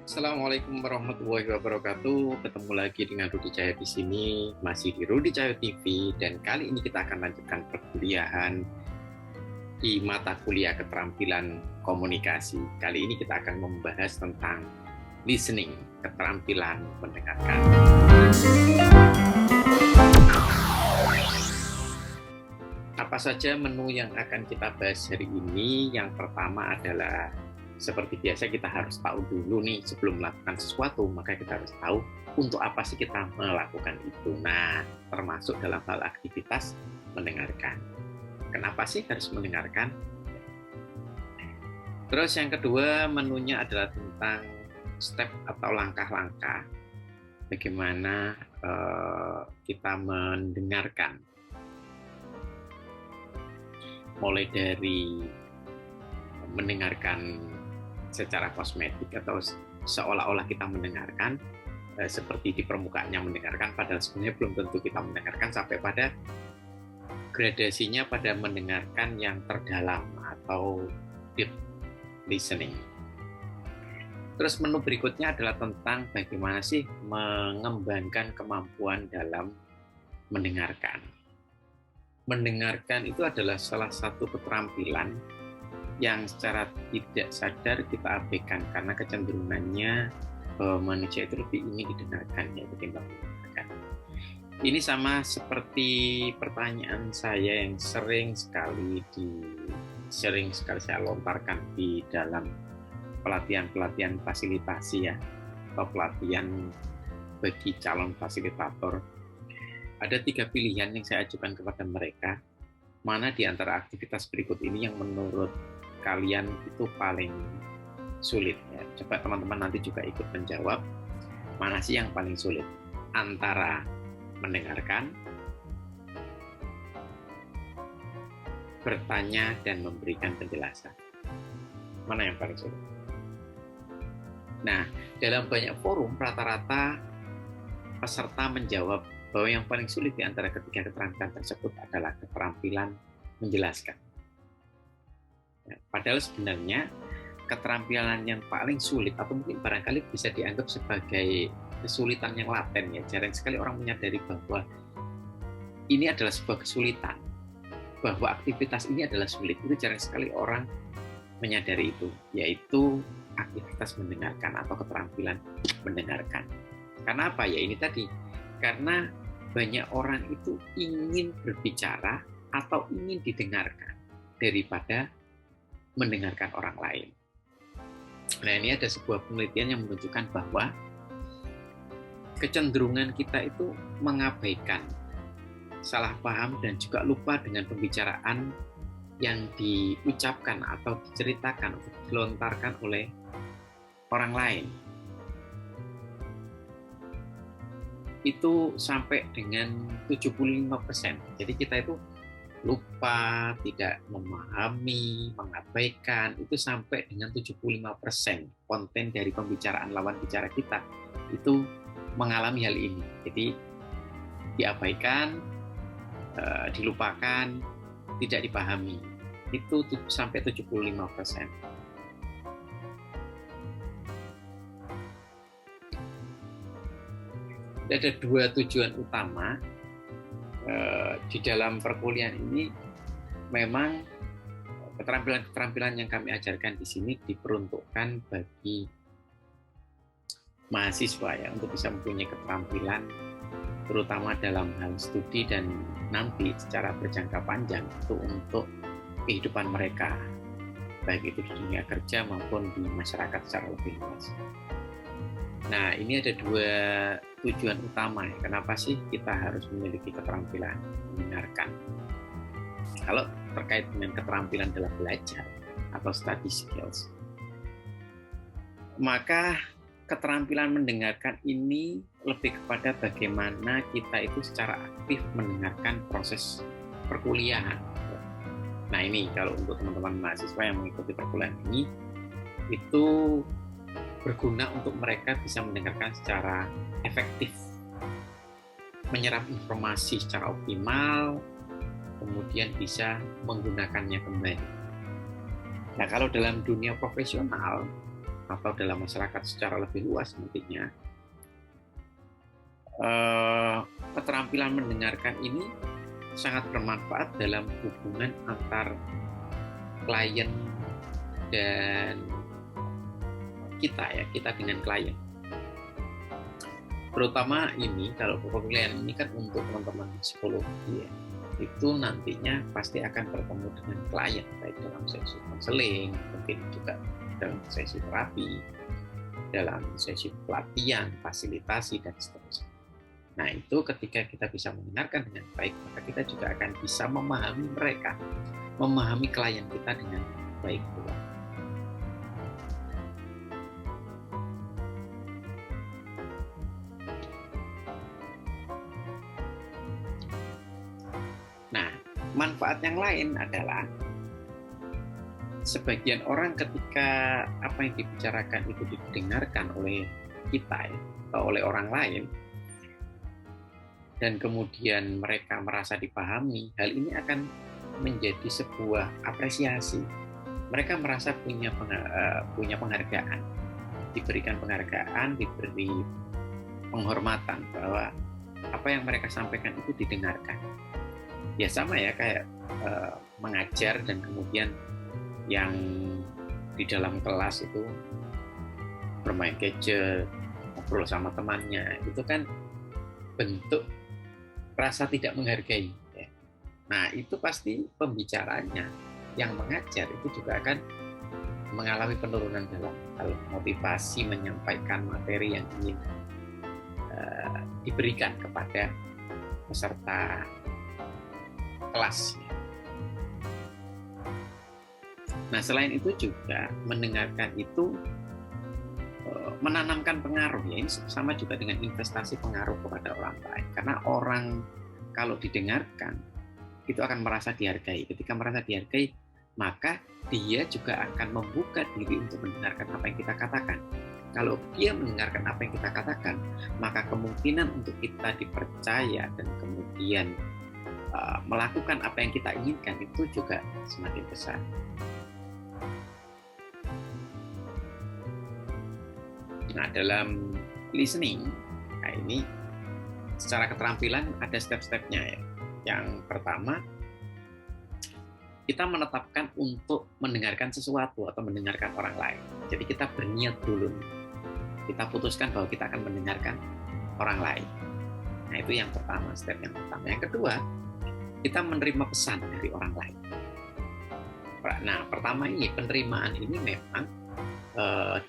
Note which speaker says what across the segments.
Speaker 1: Assalamualaikum warahmatullahi wabarakatuh. Ketemu lagi dengan Rudi Cahyo di sini, masih di Rudi Cahyo TV, dan kali ini kita akan lanjutkan perkuliahan di mata kuliah keterampilan komunikasi. Kali ini kita akan membahas tentang listening, keterampilan mendengarkan. Apa saja menu yang akan kita bahas hari ini? Yang pertama adalah seperti biasa kita harus tahu dulu nih sebelum melakukan sesuatu, maka kita harus tahu untuk apa sih kita melakukan itu. Nah, termasuk dalam hal aktivitas mendengarkan. Kenapa sih harus mendengarkan? Terus yang kedua menunya adalah tentang step atau langkah-langkah bagaimana kita mendengarkan. Mulai dari mendengarkan secara kosmetik atau seolah-olah kita mendengarkan seperti di permukaannya mendengarkan, padahal sebenarnya belum tentu kita mendengarkan, sampai pada gradasinya pada mendengarkan yang terdalam atau deep listening. Terus menu berikutnya adalah tentang bagaimana sih mengembangkan kemampuan dalam mendengarkan. Mendengarkan itu adalah salah satu keterampilan yang secara tidak sadar kita abaikan karena kecenderungannya manusia itu lebih ingin didengarkan ya ketimbang mendengarkan. Ini sama seperti pertanyaan saya yang sering sekali saya lontarkan di dalam pelatihan fasilitasi ya, atau pelatihan bagi calon fasilitator. Ada 3 pilihan yang saya ajukan kepada mereka. Mana di antara aktivitas berikut ini yang menurut kalian itu paling sulit ya? Coba teman-teman nanti juga ikut menjawab, mana sih yang paling sulit antara mendengarkan, bertanya, dan memberikan penjelasan. Mana yang paling sulit? Nah, dalam banyak forum rata-rata peserta menjawab bahwa yang paling sulit di antara ketiga keterampilan tersebut adalah keterampilan menjelaskan. Ya, padahal sebenarnya keterampilan yang paling sulit atau mungkin barangkali bisa dianggap sebagai kesulitan yang laten ya. Jarang sekali orang menyadari bahwa ini adalah sebuah kesulitan, bahwa aktivitas ini adalah sulit. Itu jarang sekali orang menyadari itu, yaitu aktivitas mendengarkan atau keterampilan mendengarkan. Karena apa ya? Ini tadi, karena banyak orang itu ingin berbicara atau ingin didengarkan daripada mendengarkan orang lain. Nah, ini ada sebuah penelitian yang menunjukkan bahwa kecenderungan kita itu mengabaikan, salah paham, dan juga lupa dengan pembicaraan yang diucapkan atau diceritakan atau dilontarkan oleh orang lain. Itu sampai dengan 75%. Jadi kita itu lupa, tidak memahami, mengabaikan, itu sampai dengan 75% konten dari pembicaraan lawan bicara kita itu mengalami hal ini. Jadi diabaikan, dilupakan, tidak dipahami. Itu sampai 75%. Ada 2 tujuan utama di dalam perkuliahan ini. Memang keterampilan-keterampilan yang kami ajarkan di sini diperuntukkan bagi mahasiswa ya, untuk bisa mempunyai keterampilan terutama dalam hal studi dan nanti secara berjangka panjang itu untuk kehidupan mereka, baik itu di dunia kerja maupun di masyarakat secara lebih luas. Nah, ini ada 2 tujuan utama ya. Kenapa sih kita harus memiliki keterampilan mendengarkan? Kalau terkait dengan keterampilan dalam belajar atau study skills, maka keterampilan mendengarkan ini lebih kepada bagaimana kita itu secara aktif mendengarkan proses perkuliahan. Nah, ini kalau untuk teman-teman mahasiswa yang mengikuti perkuliahan ini, itu berguna untuk mereka bisa mendengarkan secara efektif, menyerap informasi secara optimal, kemudian bisa menggunakannya kembali. Nah, kalau dalam dunia profesional, atau dalam masyarakat secara lebih luas nantinya, keterampilan mendengarkan ini sangat bermanfaat dalam hubungan antar klien dan kita dengan klien. Terutama ini kalau pemilihan ini kan untuk teman-teman psikologi ya, itu nantinya pasti akan bertemu dengan klien baik dalam sesi konseling, mungkin juga dalam sesi terapi, dalam sesi pelatihan, fasilitasi dan seterusnya. Nah, itu ketika kita bisa mendengarkan dengan baik, maka kita juga akan bisa memahami mereka, memahami klien kita dengan baik pula. Nah, manfaat yang lain adalah sebagian orang ketika apa yang dibicarakan itu didengarkan oleh kita ya, atau oleh orang lain, dan kemudian mereka merasa dipahami, hal ini akan menjadi sebuah apresiasi. Mereka merasa punya penghargaan, diberikan penghargaan, diberi penghormatan bahwa apa yang mereka sampaikan itu didengarkan. Ya sama ya kayak mengajar dan kemudian yang di dalam kelas itu bermain gadget, ngobrol sama temannya, itu kan bentuk rasa tidak menghargai. Ya. Nah, itu pasti pembicaranya yang mengajar itu juga akan mengalami penurunan dalam hal motivasi menyampaikan materi yang ingin diberikan kepada peserta kelas. Nah, selain itu juga mendengarkan itu menanamkan pengaruh ya, ini sama juga dengan investasi pengaruh kepada orang lain, karena orang kalau didengarkan itu akan merasa dihargai. Ketika merasa dihargai, maka dia juga akan membuka diri untuk mendengarkan apa yang kita katakan. Kalau dia mendengarkan apa yang kita katakan, maka kemungkinan untuk kita dipercaya dan kemudian melakukan apa yang kita inginkan itu juga semakin besar. Nah, dalam listening, nah ini secara keterampilan ada step-stepnya ya. Yang pertama, kita menetapkan untuk mendengarkan sesuatu atau mendengarkan orang lain. Jadi kita berniat dulu. Kita putuskan bahwa kita akan mendengarkan orang lain. Nah, itu yang pertama, step yang pertama. Yang kedua, kita menerima pesan dari orang lain. Nah, pertama ini, penerimaan ini memang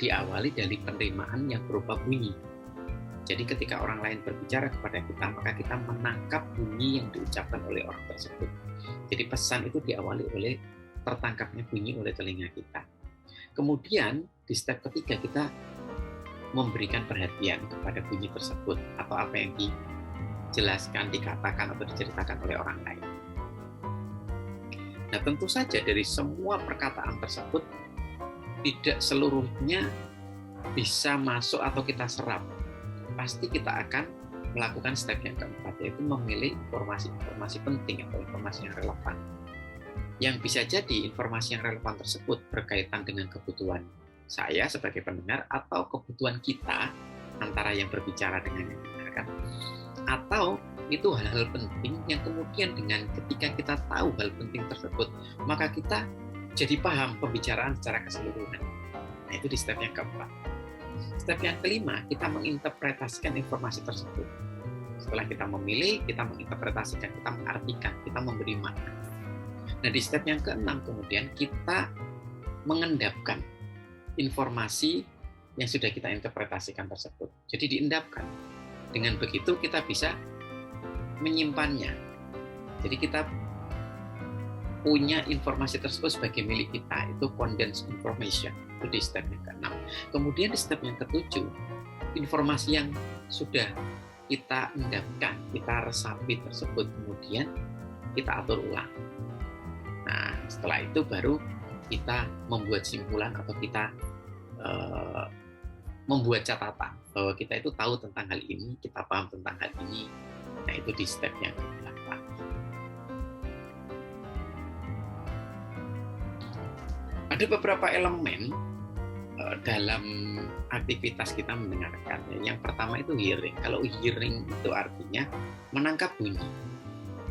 Speaker 1: diawali dari penerimaan yang berupa bunyi. Jadi ketika orang lain berbicara kepada kita, maka kita menangkap bunyi yang diucapkan oleh orang tersebut. Jadi pesan itu diawali oleh tertangkapnya bunyi oleh telinga kita. Kemudian di step ketiga kita memberikan perhatian kepada bunyi tersebut atau apa yang dijelaskan, dikatakan atau diceritakan oleh orang lain. Nah, tentu saja dari semua perkataan tersebut tidak seluruhnya bisa masuk atau kita serap. Pasti kita akan melakukan step yang keempat, yaitu memilih informasi-informasi penting atau informasi yang relevan. Yang bisa jadi informasi yang relevan tersebut berkaitan dengan kebutuhan saya sebagai pendengar atau kebutuhan kita antara yang berbicara dengan yang mendengarkan, atau itu hal-hal penting yang kemudian dengan ketika kita tahu hal penting tersebut, maka kita jadi paham pembicaraan secara keseluruhan. Nah, itu di step yang keempat. Step yang kelima, kita menginterpretasikan informasi tersebut. Setelah kita memilih, kita menginterpretasikan, kita mengartikan, kita memberi makna. Nah, di step yang keenam kemudian kita mengendapkan informasi yang sudah kita interpretasikan tersebut. Jadi diendapkan. Dengan begitu kita bisa menyimpannya. Jadi kita punya informasi tersebut sebagai milik kita, itu condensed information, itu di step yang ke-6. Kemudian di step yang ke-7, informasi yang sudah kita endapkan, kita resapi tersebut, kemudian kita atur ulang. Nah, setelah itu baru kita membuat simpulan atau kita membuat catatan bahwa kita itu tahu tentang hal ini, kita paham tentang hal ini. Nah, itu di step yang ke-8. Ada beberapa elemen dalam aktivitas kita mendengarkan. Yang pertama itu hearing. Kalau hearing itu artinya menangkap bunyi.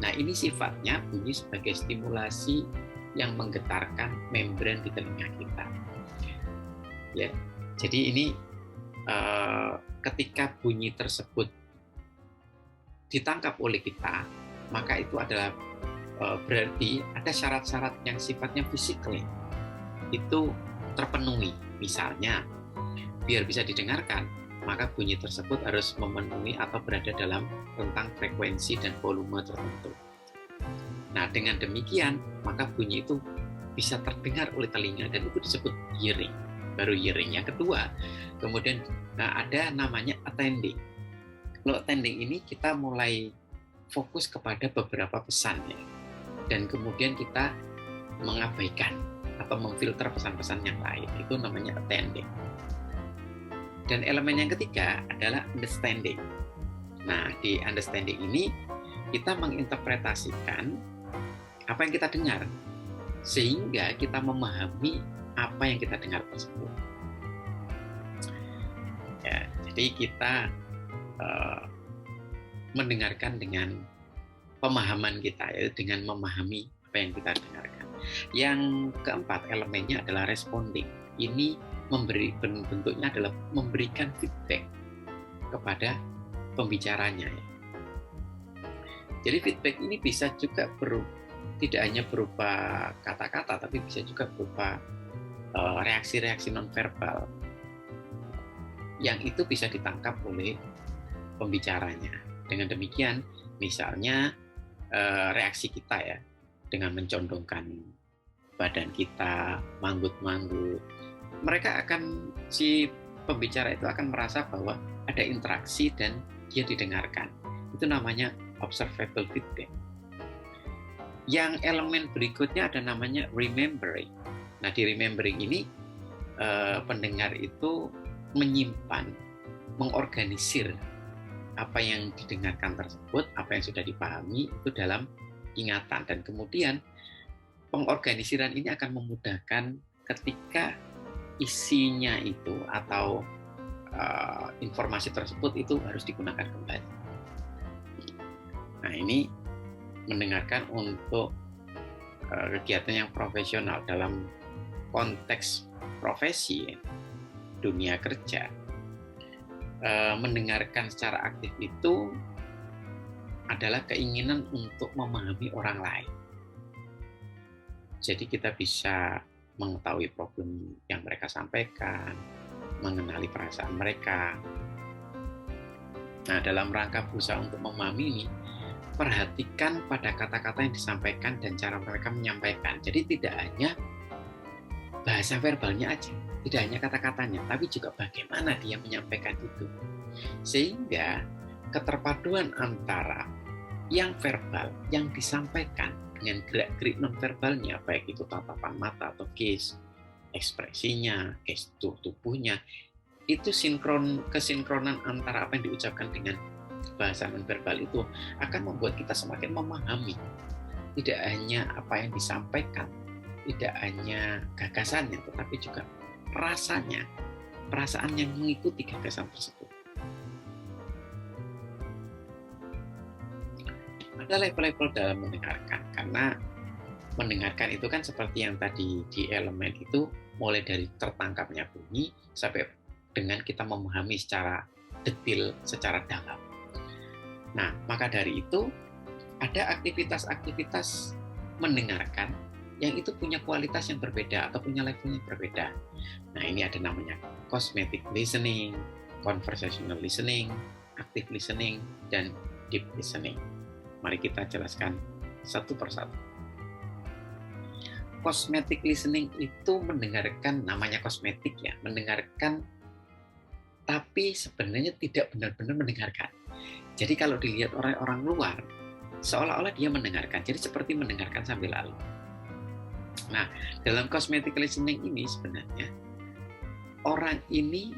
Speaker 1: Nah, ini sifatnya bunyi sebagai stimulasi yang menggetarkan membran di telinga kita. Ya, jadi ini ketika bunyi tersebut ditangkap oleh kita, maka itu adalah berarti ada syarat-syarat yang sifatnya fisikal itu terpenuhi. Misalnya, biar bisa didengarkan, maka bunyi tersebut harus memenuhi atau berada dalam rentang frekuensi dan volume tertentu. Nah, dengan demikian, maka bunyi itu bisa terdengar oleh telinga dan itu disebut hearing. Baru hearing. Yang kedua, kemudian ada namanya attending. Kalau attending ini kita mulai fokus kepada beberapa pesan ya. Dan kemudian kita mengabaikan atau memfilter pesan-pesan yang lain. Itu namanya attending. Dan elemen yang ketiga adalah understanding. Nah, di understanding ini kita menginterpretasikan apa yang kita dengar sehingga kita memahami apa yang kita dengar tersebut. Ya, jadi kita mendengarkan dengan pemahaman kita, yaitu dengan memahami apa yang kita dengarkan. Yang keempat elemennya adalah responding. Ini bentuknya adalah memberikan feedback kepada pembicaranya. Jadi feedback ini bisa juga tidak hanya berupa kata-kata, tapi bisa juga berupa reaksi-reaksi nonverbal yang itu bisa ditangkap oleh pembicaranya. Dengan demikian, misalnya reaksi kita ya, dengan mencondongkan badan kita, manggut-manggut, si pembicara itu akan merasa bahwa ada interaksi dan dia didengarkan. Itu namanya observable feedback. Yang elemen berikutnya ada namanya remembering. Nah, di remembering ini pendengar itu menyimpan, mengorganisir apa yang didengarkan tersebut, apa yang sudah dipahami itu dalam ingatan, dan kemudian pengorganisiran ini akan memudahkan ketika isinya itu atau informasi tersebut itu harus digunakan kembali. Nah, ini mendengarkan untuk kegiatan yang profesional dalam konteks profesi dunia kerja. Mendengarkan secara aktif itu adalah keinginan untuk memahami orang lain. Jadi kita bisa mengetahui problem yang mereka sampaikan, mengenali perasaan mereka. Nah, dalam rangka berusaha untuk memahami ini, perhatikan pada kata-kata yang disampaikan dan cara mereka menyampaikan. Jadi tidak hanya bahasa verbalnya aja, tidak hanya kata-katanya, tapi juga bagaimana dia menyampaikan itu. Sehingga keterpaduan antara yang verbal, yang disampaikan dengan gerak-gerik nonverbalnya, baik itu tatapan mata atau gaze, ekspresinya, gestur tubuhnya, itu kesinkronan antara apa yang diucapkan dengan bahasa nonverbal itu akan membuat kita semakin memahami tidak hanya apa yang disampaikan, tidak hanya gagasannya, tetapi juga rasanya, perasaan yang mengikuti gagasan tersebut. Ada level-level dalam mendengarkan, karena mendengarkan itu kan seperti yang tadi di elemen itu, mulai dari tertangkapnya bunyi sampai dengan kita memahami secara detail, secara dalam. Nah, maka dari itu ada aktivitas-aktivitas mendengarkan yang itu punya kualitas yang berbeda atau punya level yang berbeda. Nah, ini ada namanya cosmetic listening, conversational listening, active listening, dan deep listening. Mari kita jelaskan satu persatu. Cosmetic listening itu mendengarkan, namanya kosmetik ya, mendengarkan tapi sebenarnya tidak benar-benar mendengarkan. Jadi kalau dilihat oleh orang luar, seolah-olah dia mendengarkan, jadi seperti mendengarkan sambil lalu. Nah, dalam cosmetic listening ini sebenarnya orang ini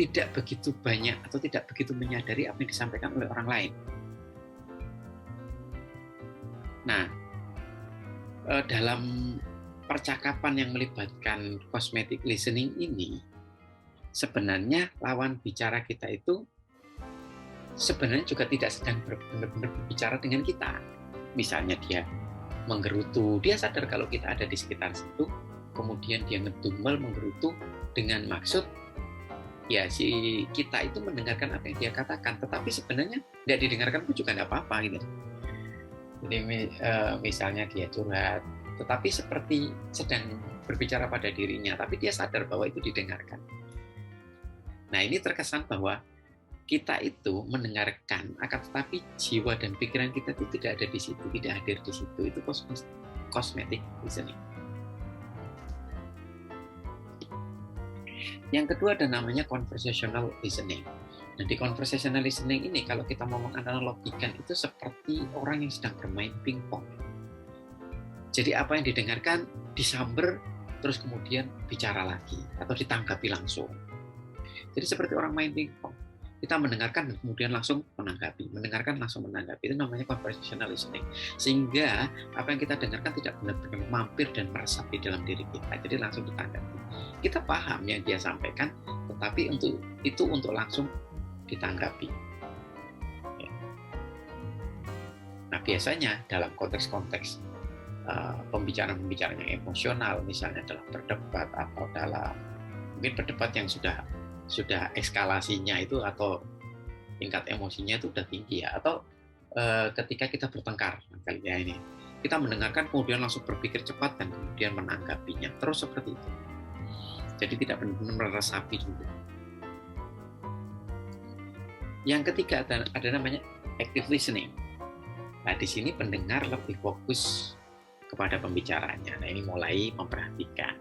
Speaker 1: tidak begitu banyak atau tidak begitu menyadari apa yang disampaikan oleh orang lain. Nah, dalam percakapan yang melibatkan cosmetic listening ini, sebenarnya lawan bicara kita itu sebenarnya juga tidak sedang benar-benar berbicara dengan kita. Misalnya dia menggerutu, dia sadar kalau kita ada di sekitar situ, kemudian dia ngedumel, menggerutu dengan maksud ya si kita itu mendengarkan apa yang dia katakan, tetapi sebenarnya tidak didengarkan pun juga tidak apa-apa gitu. Jadi misalnya dia curhat, tetapi seperti sedang berbicara pada dirinya, tapi dia sadar bahwa itu didengarkan. Nah, ini terkesan bahwa kita itu mendengarkan, akan tetapi jiwa dan pikiran kita itu tidak ada di situ, tidak hadir di situ. Itu cosmetic listening. Yang kedua ada namanya conversational listening. Nah, di conversational listening ini kalau kita mau menganalogikan itu seperti orang yang sedang bermain pingpong. Jadi apa yang didengarkan disamber, terus kemudian bicara lagi atau ditanggapi langsung. Jadi seperti orang main pingpong. Kita mendengarkan dan kemudian langsung menanggapi, mendengarkan langsung menanggapi, itu namanya conversational listening. Sehingga apa yang kita dengarkan tidak benar-benar mampir dan meresap di dalam diri kita, jadi langsung ditanggapi. Kita paham yang dia sampaikan, tetapi untuk langsung ditanggapi. Nah, biasanya dalam konteks-konteks pembicaraan-pembicaraan yang emosional, misalnya dalam berdebat atau dalam mungkin berdebat yang sudah eskalasinya itu atau tingkat emosinya itu udah tinggi ya, atau ketika kita bertengkar kali ya ini, kita mendengarkan kemudian langsung berpikir cepat dan kemudian menanggapinya terus seperti itu. Jadi tidak benar-benar meresapi dulu. Yang ketiga ada namanya active listening. Nah, di sini pendengar lebih fokus kepada pembicaranya. Nah, ini mulai memperhatikan.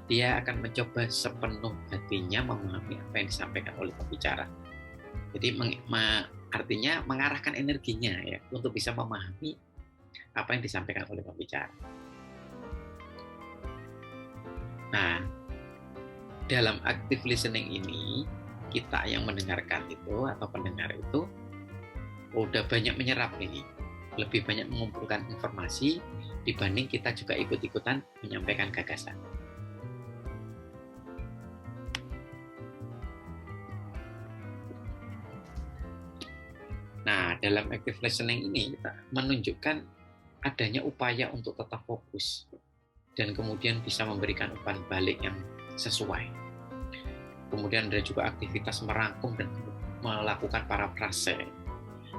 Speaker 1: Dia akan mencoba sepenuh hatinya memahami apa yang disampaikan oleh pembicara. Jadi artinya mengarahkan energinya ya untuk bisa memahami apa yang disampaikan oleh pembicara. Nah, dalam active listening ini kita yang mendengarkan itu atau pendengar itu udah banyak menyerap ini, lebih banyak mengumpulkan informasi dibanding kita juga ikut-ikutan menyampaikan gagasan. Nah, dalam active listening ini kita menunjukkan adanya upaya untuk tetap fokus dan kemudian bisa memberikan umpan balik yang sesuai. Kemudian ada juga aktivitas merangkum dan melakukan parafrase.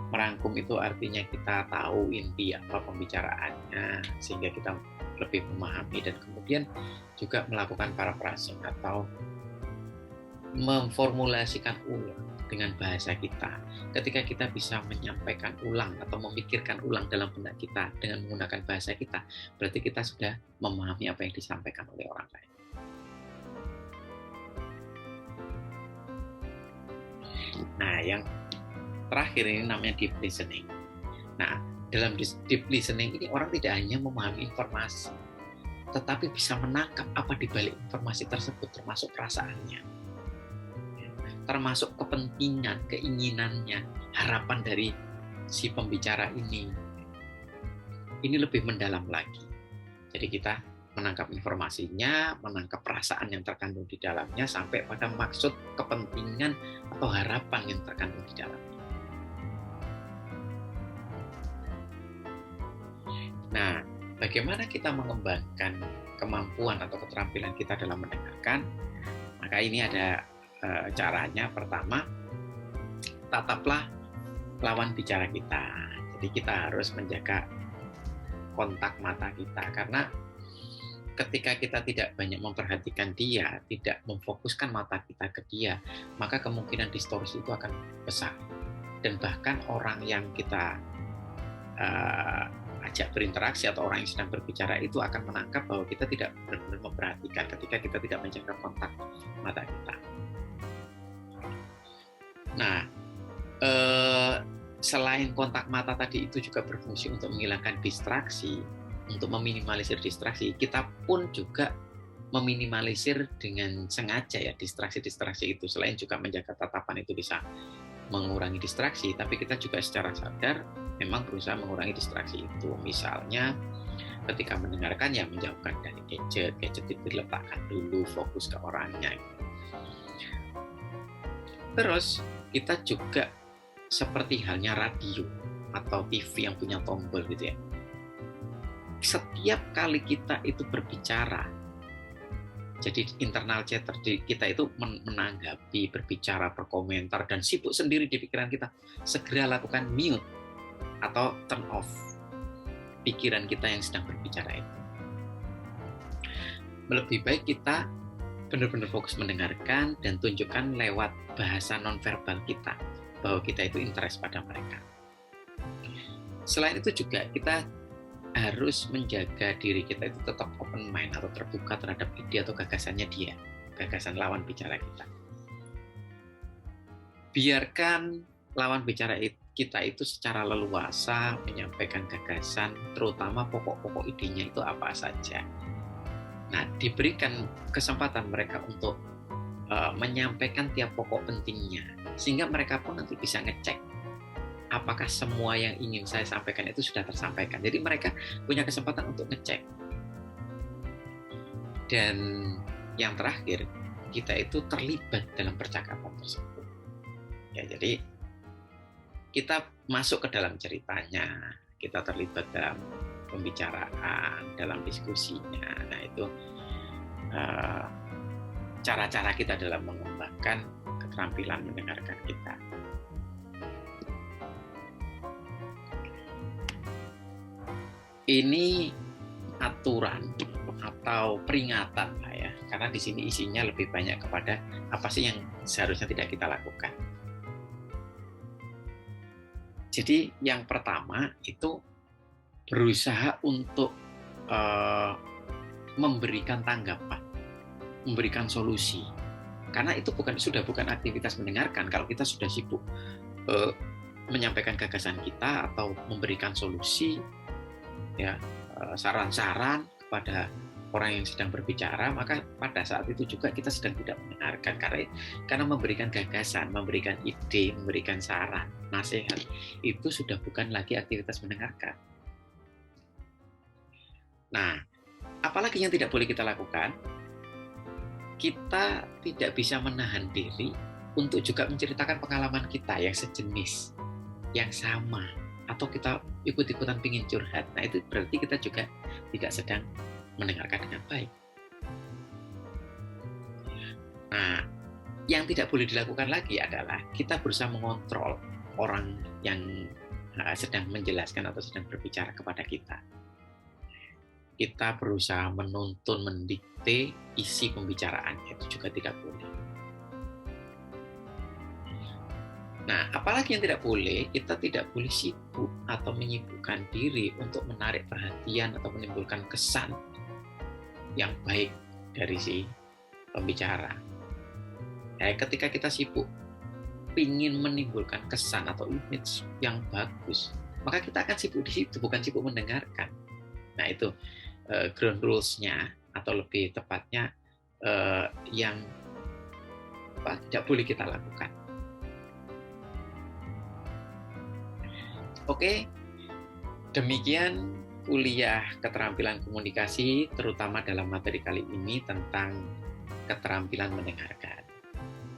Speaker 1: Merangkum itu artinya kita tahu inti apa pembicaraannya sehingga kita lebih memahami, dan kemudian juga melakukan parafrase atau memformulasikan ulang dengan bahasa kita. Ketika kita bisa menyampaikan ulang atau memikirkan ulang dalam benak kita dengan menggunakan bahasa kita, berarti kita sudah memahami apa yang disampaikan oleh orang lain. Nah, yang terakhir ini namanya deep listening. Nah, dalam deep listening ini orang tidak hanya memahami informasi, tetapi bisa menangkap apa di balik informasi tersebut, termasuk perasaannya, termasuk kepentingan, keinginannya, harapan dari si pembicara ini. Ini lebih mendalam lagi. Jadi kita menangkap informasinya, menangkap perasaan yang terkandung di dalamnya, sampai pada maksud, kepentingan, atau harapan yang terkandung di dalamnya. Nah, bagaimana kita mengembangkan kemampuan atau keterampilan kita dalam mendengarkan? Maka ini ada caranya. Pertama, tataplah lawan bicara kita. Jadi kita harus menjaga kontak mata kita, karena ketika kita tidak banyak memperhatikan dia, tidak memfokuskan mata kita ke dia, maka kemungkinan distorsi itu akan besar. Dan bahkan orang yang kita ajak berinteraksi atau orang yang sedang berbicara itu akan menangkap bahwa kita tidak benar-benar memperhatikan ketika kita tidak menjaga kontak mata kita. Nah, selain kontak mata tadi itu juga berfungsi untuk menghilangkan distraksi, untuk meminimalisir distraksi, kita pun juga meminimalisir dengan sengaja ya distraksi-distraksi itu. Selain juga menjaga tatapan itu bisa mengurangi distraksi, tapi kita juga secara sadar memang berusaha mengurangi distraksi itu. Misalnya Ketika mendengarkan ya menjauhkan dari gadget itu diletakkan dulu, fokus ke orangnya. Terus kita juga seperti halnya radio atau TV yang punya tombol gitu ya. Setiap kali kita itu berbicara, jadi internal chatter kita itu menanggapi, berbicara, berkomentar, dan sibuk sendiri di pikiran kita, segera lakukan mute atau turn off pikiran kita yang sedang berbicara itu. Lebih baik kita benar-benar fokus mendengarkan dan tunjukkan lewat bahasa nonverbal kita bahwa kita itu interest pada mereka. Selain itu juga kita harus menjaga diri kita itu tetap open mind atau terbuka terhadap ide atau gagasannya dia, gagasan lawan bicara kita. Biarkan lawan bicara kita itu secara leluasa menyampaikan gagasan, terutama pokok-pokok idenya itu apa saja. Nah, diberikan kesempatan mereka untuk menyampaikan tiap pokok pentingnya, sehingga mereka pun nanti bisa ngecek apakah semua yang ingin saya sampaikan itu sudah tersampaikan. Jadi mereka punya kesempatan untuk ngecek. Dan yang terakhir, kita itu terlibat dalam percakapan tersebut. Ya, jadi kita masuk ke dalam ceritanya, kita terlibat dalam pembicaraan, dalam diskusinya. Nah, itu cara-cara kita dalam mengembangkan keterampilan mendengarkan kita. Ini aturan atau peringatan lah ya, karena di sini isinya lebih banyak kepada apa sih yang seharusnya tidak kita lakukan. Jadi yang pertama itu berusaha untuk memberikan tanggapan, memberikan solusi, karena itu sudah bukan aktivitas mendengarkan kalau kita sudah sibuk menyampaikan gagasan kita atau memberikan solusi, ya, saran-saran kepada orang yang sedang berbicara, maka pada saat itu juga kita sedang tidak mendengarkan, karena memberikan gagasan, memberikan ide, memberikan saran, nasihat itu sudah bukan lagi aktivitas mendengarkan. Nah, apalagi yang tidak boleh kita lakukan, kita tidak bisa menahan diri untuk juga menceritakan pengalaman kita yang sejenis, yang sama, atau kita ikut-ikutan pingin curhat. Nah, itu berarti kita juga tidak sedang mendengarkan dengan baik. Nah, yang tidak boleh dilakukan lagi adalah kita berusaha mengontrol orang yang sedang menjelaskan atau sedang berbicara kepada kita. Kita berusaha menuntun, mendikte isi pembicaraan, itu juga tidak boleh. Nah, apalagi yang tidak boleh, kita tidak boleh sibuk atau menyibukkan diri untuk menarik perhatian atau menimbulkan kesan yang baik dari si pembicara. Ketika kita sibuk ingin menimbulkan kesan atau image yang bagus, maka kita akan sibuk di situ, bukan sibuk mendengarkan. Nah, itu ground rules-nya, atau lebih tepatnya yang tidak boleh kita lakukan. Oke, demikian kuliah keterampilan komunikasi, terutama dalam materi kali ini tentang keterampilan mendengarkan.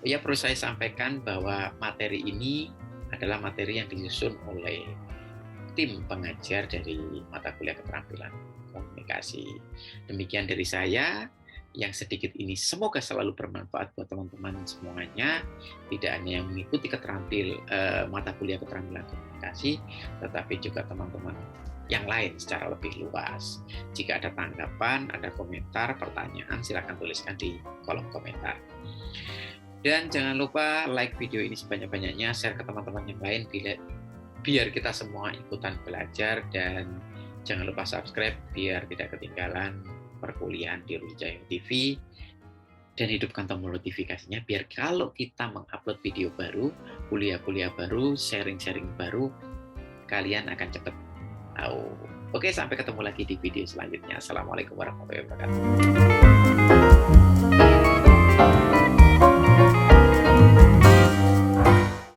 Speaker 1: Ya, perlu saya sampaikan bahwa materi ini adalah materi yang disusun oleh tim pengajar dari mata kuliah keterampilan komunikasi. Demikian dari saya. Yang sedikit ini semoga selalu bermanfaat buat teman-teman semuanya, tidak hanya yang mengikuti mata kuliah keterampilan komunikasi, tetapi juga teman-teman yang lain secara lebih luas. Jika ada tanggapan, ada komentar, pertanyaan, silakan tuliskan di kolom komentar. Dan jangan lupa like video ini sebanyak-banyaknya, share ke teman-teman yang lain biar kita semua ikutan belajar, dan jangan lupa subscribe biar tidak ketinggalan perkuliahan di Rujaya TV, dan hidupkan tombol notifikasinya biar kalau kita mengupload video baru, kuliah-kuliah baru, sharing-sharing baru, kalian akan cepat tahu. Oke, sampai ketemu lagi di video selanjutnya. Assalamualaikum warahmatullahi wabarakatuh.